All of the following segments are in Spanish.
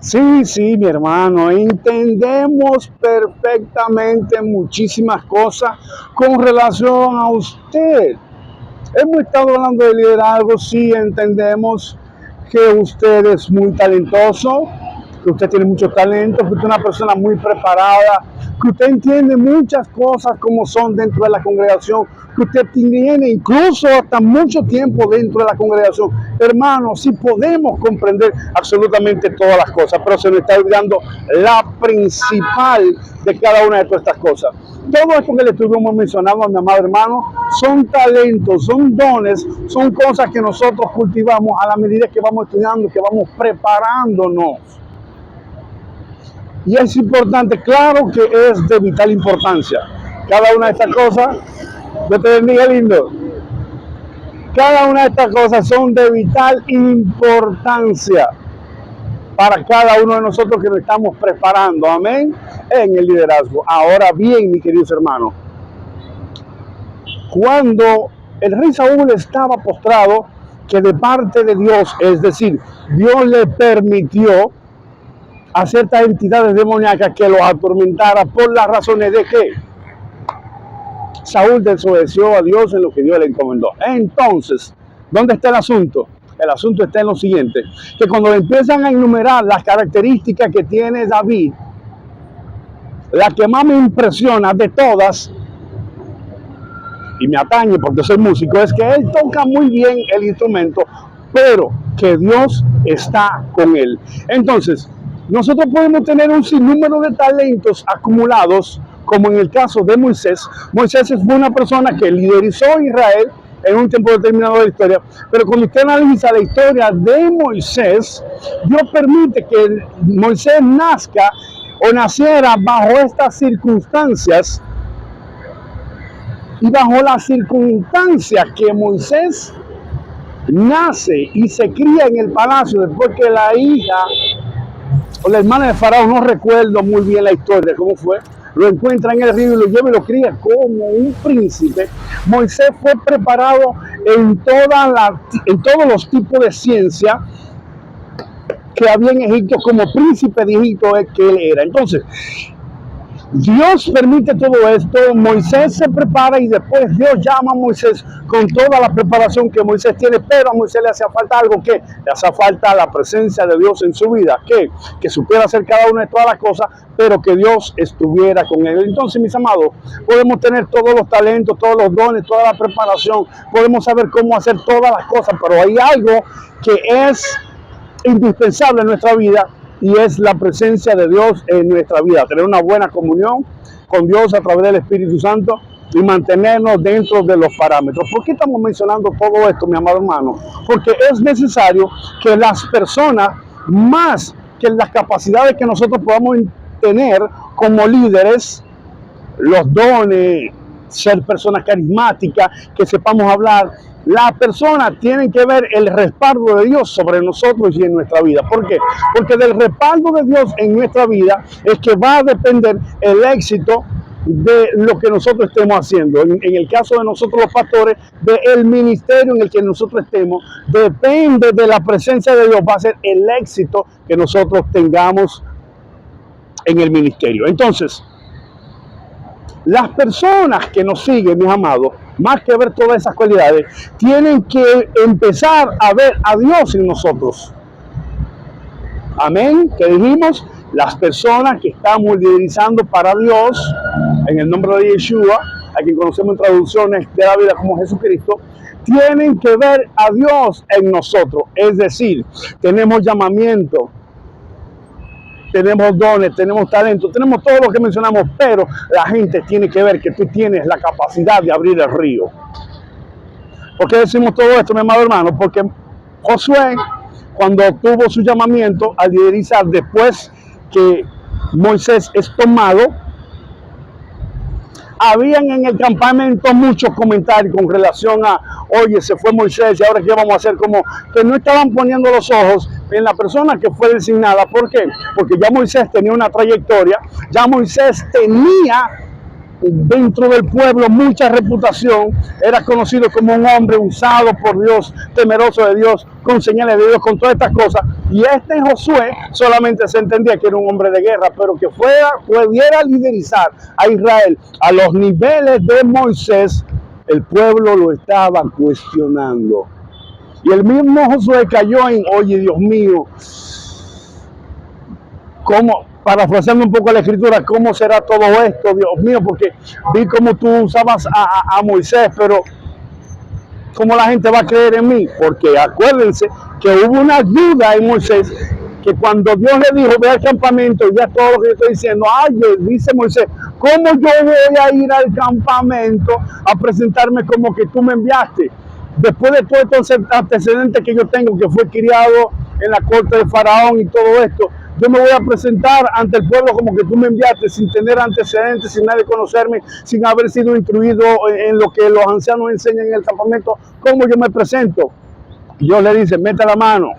Sí, sí, mi hermano, entendemos perfectamente muchísimas cosas con relación a usted. Hemos estado hablando de liderazgo, sí, entendemos que usted es muy talentoso, que usted tiene mucho talento, que usted es una persona muy preparada, que usted entiende muchas cosas como son dentro de la congregación, que usted tiene incluso hasta mucho tiempo dentro de la congregación. Hermano, sí podemos comprender absolutamente todas las cosas, pero se nos está olvidando la principal de cada una de todas estas cosas. Todo esto que le estuvimos mencionando a mi amado hermano son talentos, son dones, son cosas que nosotros cultivamos a la medida que vamos estudiando, que vamos preparándonos. Y es importante, claro que es de vital importancia. Cada una de estas cosas, Dios te bendiga, lindo. Cada una de estas cosas son de vital importancia para cada uno de nosotros que nos estamos preparando, amén, en el liderazgo. Ahora bien, mis queridos hermanos, cuando el rey Saúl estaba postrado, que de parte de Dios, es decir, Dios le permitió a ciertas entidades demoníacas que los atormentara por las razones de que Saúl desobedeció a Dios en lo que Dios le encomendó. Entonces, ¿dónde está el asunto? El asunto está en lo siguiente, que cuando empiezan a enumerar las características que tiene David, la que más me impresiona de todas, y me atañe porque soy músico, es que él toca muy bien el instrumento, pero que Dios está con él. Entonces, nosotros podemos tener un sinnúmero de talentos acumulados, como en el caso de Moisés. Moisés fue una persona que liderizó a Israel en un tiempo determinado de la historia, pero cuando usted analiza la historia de Moisés, Dios permite que Moisés nazca o naciera bajo estas circunstancias, y bajo las circunstancias que Moisés nace y se cría en el palacio después que la hija o la hermana de Faraón, no recuerdo muy bien la historia, cómo fue, lo encuentra en el río y lo lleva y lo cría como un príncipe. Moisés fue preparado en todos los tipos de ciencia que había en Egipto, como príncipe de Egipto es que él era. Entonces, Dios permite todo esto, Moisés se prepara y después Dios llama a Moisés con toda la preparación que Moisés tiene, pero a Moisés le hacía falta algo, que le hacía falta la presencia de Dios en su vida, que supiera hacer cada una de todas las cosas, pero que Dios estuviera con él. Entonces, mis amados, podemos tener todos los talentos, todos los dones, toda la preparación, podemos saber cómo hacer todas las cosas, pero hay algo que es indispensable en nuestra vida, y es la presencia de Dios en nuestra vida, tener una buena comunión con Dios a través del Espíritu Santo y mantenernos dentro de los parámetros. ¿Por qué estamos mencionando todo esto, mi amado hermano? Porque es necesario que las personas, más que las capacidades que nosotros podamos tener como líderes, los dones, ser personas carismáticas, que sepamos hablar, las personas tienen que ver el respaldo de Dios sobre nosotros y en nuestra vida. ¿Por qué? Porque del respaldo de Dios en nuestra vida es que va a depender el éxito de lo que nosotros estemos haciendo. En el caso de nosotros los pastores, del ministerio en el que nosotros estemos, depende de la presencia de Dios, va a ser el éxito que nosotros tengamos en el ministerio. Entonces, las personas que nos siguen, mis amados, más que ver todas esas cualidades, tienen que empezar a ver a Dios en nosotros. Amén. Que dijimos, las personas que estamos liderizando para Dios, en el nombre de Yeshua, a quien conocemos en traducciones de la vida como Jesucristo, tienen que ver a Dios en nosotros. Es decir, tenemos llamamiento, tenemos dones, tenemos talento, tenemos todo lo que mencionamos, pero la gente tiene que ver que tú tienes la capacidad de abrir el río. ¿Por qué decimos todo esto, mi amado hermano? Porque Josué, cuando tuvo su llamamiento al liderizar después que Moisés es tomado, habían en el campamento muchos comentarios con relación a, oye, se fue Moisés y ahora qué vamos a hacer, como que no estaban poniendo los ojos en la persona que fue designada. ¿Por qué? Porque ya Moisés tenía una trayectoria, ya Moisés tenía dentro del pueblo mucha reputación, era conocido como un hombre usado por Dios, temeroso de Dios, con señales de Dios, con todas estas cosas. Y este Josué solamente se entendía que era un hombre de guerra, pero que pudiera liderizar a Israel a los niveles de Moisés, el pueblo lo estaba cuestionando. Y el mismo Josué cayó en, oye, Dios mío, ¿cómo? Parafraseando un poco la escritura, ¿cómo será todo esto, Dios mío? Porque vi cómo tú usabas a Moisés, pero ¿cómo la gente va a creer en mí? Porque acuérdense que hubo una duda en Moisés, que cuando Dios le dijo, ve al campamento, y ya todo lo que yo estoy diciendo, dice Moisés, ¿cómo yo voy a ir al campamento a presentarme como que tú me enviaste? Después de todo estos antecedentes que yo tengo, que fue criado en la corte de Faraón y todo esto, yo me voy a presentar ante el pueblo como que tú me enviaste, sin tener antecedentes, sin nadie conocerme, sin haber sido instruido en lo que los ancianos enseñan en el campamento. ¿Cómo yo me presento? Dios le dice, mete la mano,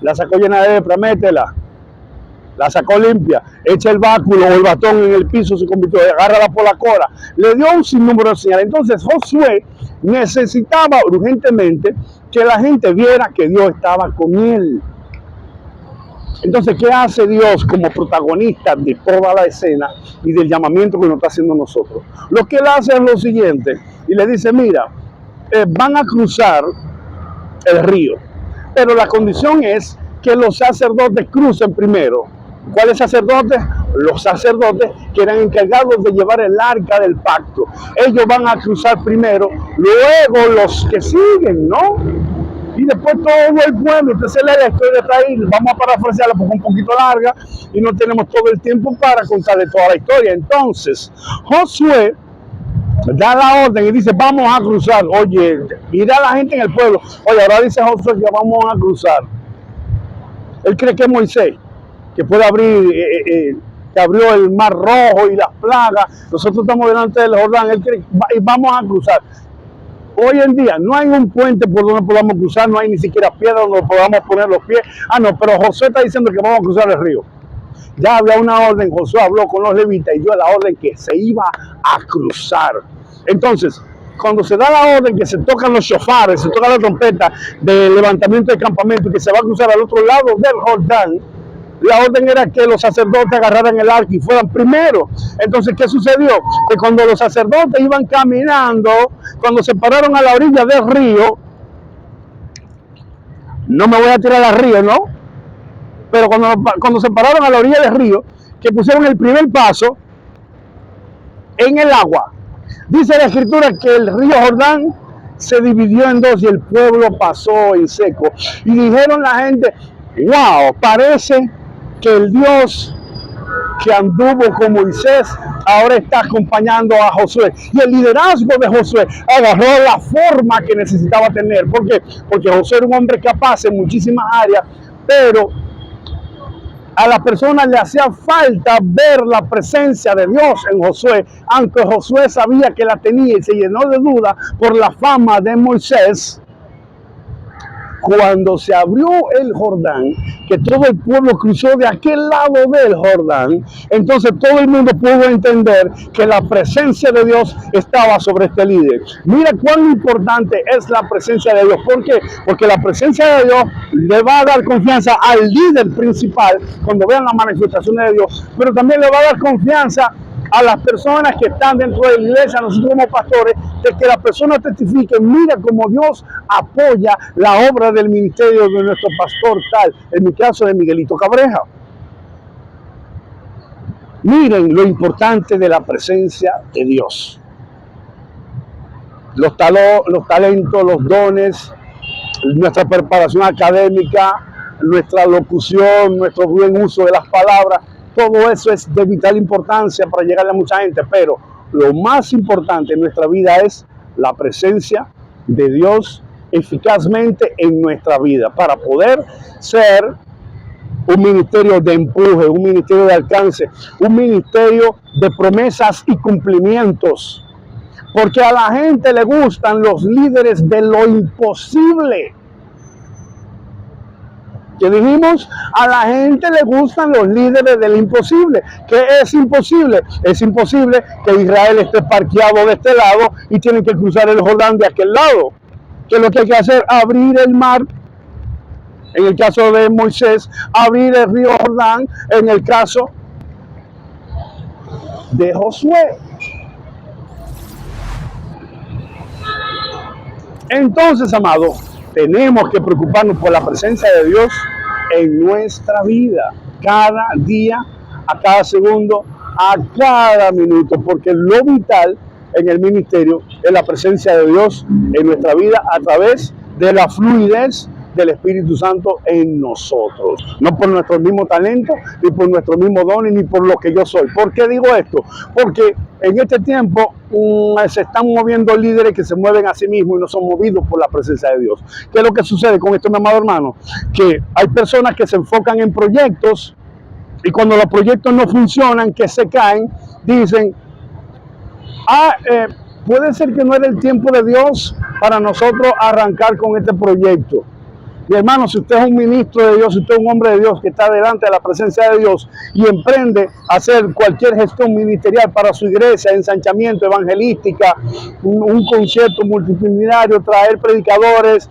la sacó llena de lepra, métela, la sacó limpia, echa el báculo o el batón en el piso, se convirtió, agárrala por la cola, le dio un sinnúmero de señales. Entonces Josué necesitaba urgentemente que la gente viera que Dios estaba con él. Entonces, ¿qué hace Dios como protagonista de toda la escena y del llamamiento que nos está haciendo nosotros? Lo que él hace es lo siguiente, y le dice, mira, van a cruzar el río, pero la condición es que los sacerdotes crucen primero. ¿Cuáles sacerdotes? Los sacerdotes que eran encargados de llevar el arca del pacto. Ellos van a cruzar primero, luego los que siguen, ¿no? Y después todo el pueblo. Entonces la historia está ahí, vamos a parafrasearla porque es un poquito larga y no tenemos todo el tiempo para contarle toda la historia. Entonces Josué da la orden y dice, vamos a cruzar. Oye, mira a la gente en el pueblo. Oye, ahora dice Josué que vamos a cruzar. Él cree que es Moisés, que puede abrir, que abrió el mar rojo y las plagas. Nosotros estamos delante del Jordán, él cree, y vamos a cruzar. Hoy en día no hay un puente por donde podamos cruzar, no hay ni siquiera piedra donde podamos poner los pies. No, pero Josué está diciendo que vamos a cruzar el río. Ya había una orden, Josué habló con los levitas y dio la orden que se iba a cruzar. Entonces, cuando se da la orden que se tocan los shofares, se toca la trompeta del levantamiento del campamento y que se va a cruzar al otro lado del Jordán, la orden era que los sacerdotes agarraran el arca y fueran primero. Entonces, ¿qué sucedió? Que cuando los sacerdotes iban caminando, cuando se pararon a la orilla del río, no me voy a tirar al río, ¿no? Pero cuando se pararon a la orilla del río, que pusieron el primer paso en el agua, dice la escritura que el río Jordán se dividió en dos y el pueblo pasó en seco. Y dijeron la gente, wow, parece que el Dios que anduvo con Moisés ahora está acompañando a Josué. Y el liderazgo de Josué agarró la forma que necesitaba tener. ¿Por qué? Porque Josué era un hombre capaz en muchísimas áreas, pero a las personas le hacía falta ver la presencia de Dios en Josué, aunque Josué sabía que la tenía y se llenó de duda por la fama de Moisés. Cuando se abrió el Jordán, que todo el pueblo cruzó de aquel lado del Jordán, entonces todo el mundo pudo entender que la presencia de Dios estaba sobre este líder. Mira cuán importante es la presencia de Dios. ¿Por qué? Porque la presencia de Dios le va a dar confianza al líder principal cuando vean las manifestaciones de Dios, pero también le va a dar confianza a las personas que están dentro de la iglesia, nosotros como pastores, de que las personas testifiquen, mira cómo Dios apoya la obra del ministerio de nuestro pastor tal, en mi caso de Miguelito Cabreja. Miren lo importante de la presencia de Dios. Los talentos, los dones, nuestra preparación académica, nuestra locución, nuestro buen uso de las palabras, todo eso es de vital importancia para llegarle a mucha gente, pero lo más importante en nuestra vida es la presencia de Dios eficazmente en nuestra vida para poder ser un ministerio de empuje, un ministerio de alcance, un ministerio de promesas y cumplimientos. Porque a la gente le gustan los líderes de lo imposible. Que dijimos, a la gente le gustan los líderes del imposible. ¿Qué es imposible? Es imposible que Israel esté parqueado de este lado y tienen que cruzar el Jordán de aquel lado. ¿Qué es lo que hay que hacer? Abrir el mar, en el caso de Moisés, abrir el río Jordán, en el caso de Josué. Entonces, amado, tenemos que preocuparnos por la presencia de Dios en nuestra vida, cada día, a cada segundo, a cada minuto, porque lo vital en el ministerio es la presencia de Dios en nuestra vida a través de la fluidez del Espíritu Santo en nosotros, no por nuestro mismo talento, ni por nuestro mismo don, ni por lo que yo soy. ¿Por qué digo esto? Porque en este tiempo se están moviendo líderes que se mueven a sí mismos y no son movidos por la presencia de Dios. ¿Qué es lo que sucede con esto, mi amado hermano? Que hay personas que se enfocan en proyectos y cuando los proyectos no funcionan, que se caen, dicen, puede ser que no era el tiempo de Dios para nosotros arrancar con este proyecto. Mi hermano, si usted es un ministro de Dios, si usted es un hombre de Dios que está delante de la presencia de Dios y emprende a hacer cualquier gestión ministerial para su iglesia, ensanchamiento, evangelística, un concierto multitudinario, traer predicadores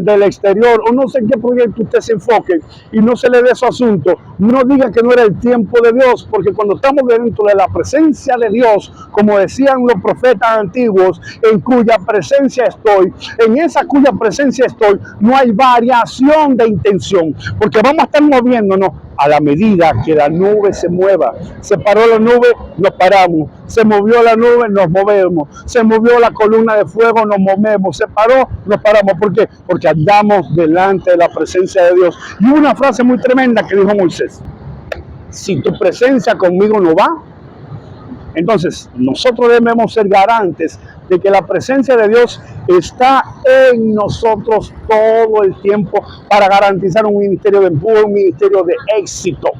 del exterior, o no sé en qué proyecto usted se enfoque y no se le dé su asunto, no diga que no era el tiempo de Dios, porque cuando estamos dentro de la presencia de Dios, como decían los profetas antiguos, en cuya presencia estoy, en esa cuya presencia estoy, no hay variación de intención, porque vamos a estar moviéndonos a la medida que la nube se mueva. Se paró la nube, nos paramos. Se movió la nube, nos movemos. Se movió la columna de fuego, nos movemos. Se paró, nos paramos. ¿Por qué? Porque andamos delante de la presencia de Dios. Y una frase muy tremenda que dijo Moisés: si tu presencia conmigo no va, entonces nosotros debemos ser garantes de que la presencia de Dios está en nosotros todo el tiempo para garantizar un ministerio de empuje, un ministerio de éxito.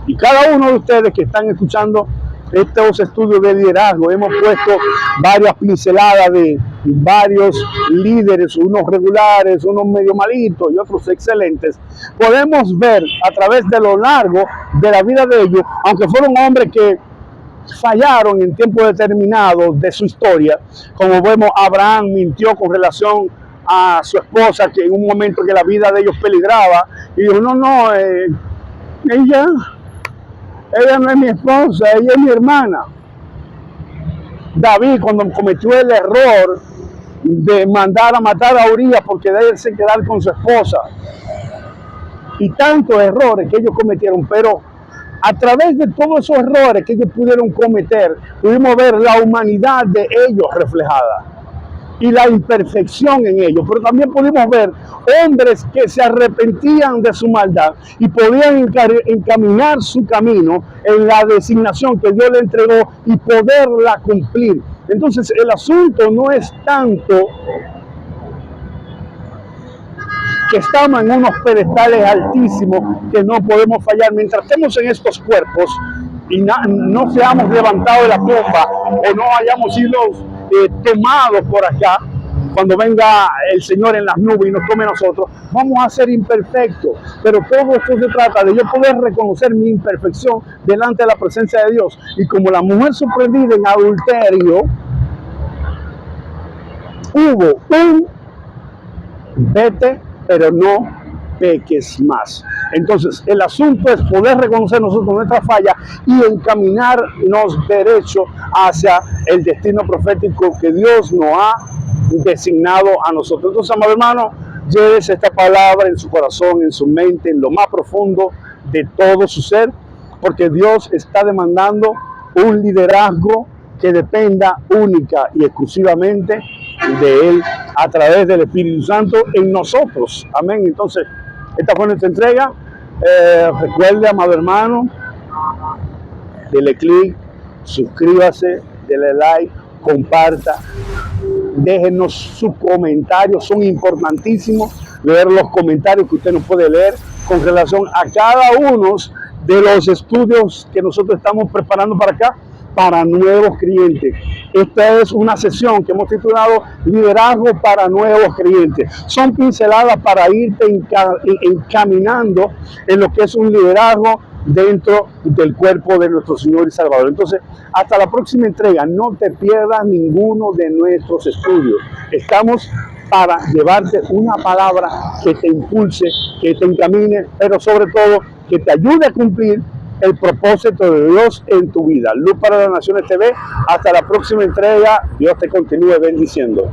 Y cada uno de ustedes que están escuchando estos estudios de liderazgo, hemos puesto varias pinceladas de varios líderes, unos regulares, unos medio malitos y otros excelentes. Podemos ver a través de lo largo de la vida de ellos, aunque fueron hombres que fallaron en tiempo determinado de su historia, como vemos, Abraham mintió con relación a su esposa, que en un momento que la vida de ellos peligraba, y dijo, ella no es mi esposa, ella es mi hermana. David, cuando cometió el error de mandar a matar a Urías porque de él se quedar con su esposa, y tantos errores que ellos cometieron, pero a través de todos esos errores que ellos pudieron cometer, pudimos ver la humanidad de ellos reflejada y la imperfección en ellos, pero también pudimos ver hombres que se arrepentían de su maldad y podían encaminar su camino en la designación que Dios le entregó y poderla cumplir. Entonces el asunto no es tanto que estamos en unos pedestales altísimos que no podemos fallar. Mientras estemos en estos cuerpos y no seamos levantados de la tumba o no hayamos sido tomados por acá, cuando venga el Señor en las nubes y nos tome a nosotros, vamos a ser imperfectos. Pero todo esto se trata de yo poder reconocer mi imperfección delante de la presencia de Dios. Y como la mujer sorprendida en adulterio, hubo un vete, pero no peques más. Entonces, el asunto es poder reconocer nosotros nuestra falla y encaminarnos derecho hacia el destino profético que Dios nos ha designado a nosotros. Entonces, amado hermano, llévese esta palabra en su corazón, en su mente, en lo más profundo de todo su ser, porque Dios está demandando un liderazgo que dependa única y exclusivamente de Él a través del Espíritu Santo en nosotros. Amén. Entonces, esta fue nuestra entrega. Recuerde, amado hermano, dele clic, suscríbase, dele like, comparta, déjenos sus comentarios, son importantísimos leer los comentarios que usted nos puede leer con relación a cada uno de los estudios que nosotros estamos preparando para acá. para nuevos clientes. Esta es una sesión que hemos titulado Liderazgo para nuevos clientes. Son pinceladas para irte encaminando en lo que es un liderazgo dentro del cuerpo de nuestro Señor y Salvador. Entonces, hasta la próxima entrega, no te pierdas ninguno de nuestros estudios. Estamos para llevarte una palabra que te impulse, que te encamine, pero sobre todo que te ayude a cumplir el propósito de Dios en tu vida. Luz para las Naciones TV. Hasta la próxima entrega. Dios te continúe bendiciendo.